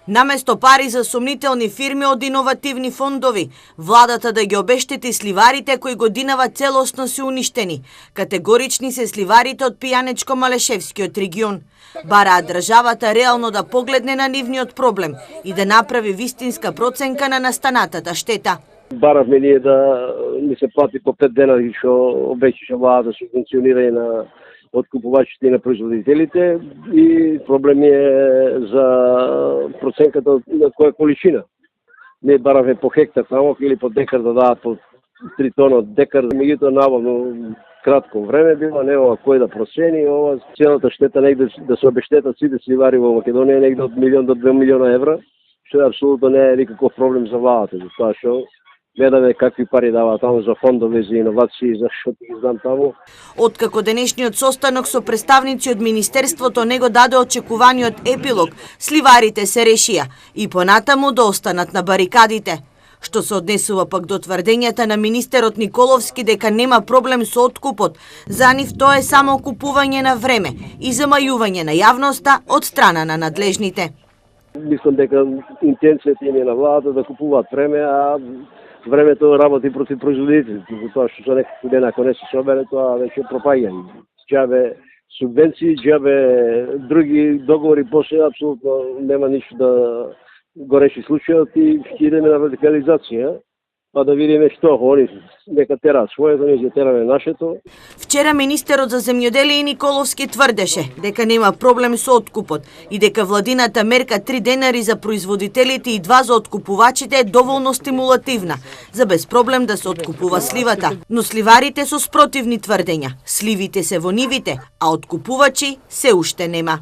Наместо пари за сомнителни фирми од иновативни фондови, владата да ги обештети сливарите кои годинава целосно се уништени. Категорични се сливарите од Пијанечко-Малешевскиот регион. Бараат државата реално да погледне на нивниот проблем и да направи вистинска проценка на настанатата штета. Баравме ние да ни се плати по 5 денари што обещаше владата за субвенционирање на откупувачите и на производителите и проблем е за проценката на која количина. Не бараме по хектар таму или по декар да дадат по 3 тона од декар. Меѓутоа навално кратко време било, нема кој да процени, ова целата штета негде да се обештетат сите сливари во Македонија негде од 1 до 2 милиона евра, што апсолутно не е никаков проблем за владата, затоа што гледаме какви пари даваат таму за фондови, за иновации, за што ги знам таму. Откако денешниот состанок со представници од Министерството не го даде очекуваниот епилог, сливарите се решија и понатаму да останат на барикадите. Што се однесува пак до тврдењата на министерот Николовски дека нема проблем со откупот, за нив тоа е само купување на време и замајување на јавноста од страна на надлежните. Мислам дека интенцијата им е на владата да купуваат време, а времето работи против производителите, тоа што за некој ден ако не се собере, тоа веќе пропаѓање. Џабе субвенции, џабе други договори, после апсолутно нема ништо да го реши случајот и ќе идеме на радикализација, па да видиме што, они нека тераат своето, ние ќе тераме нашето. Вчера министерот за земјоделие Николовски тврдеше дека нема проблем со откупот и дека владината мерка 3 денари за производителите и 2 за откупувачите е доволно стимулативна за без проблем да се откупува сливата. Но сливарите со спротивни тврдења. Сливите се во нивите, а откупувачи се уште нема.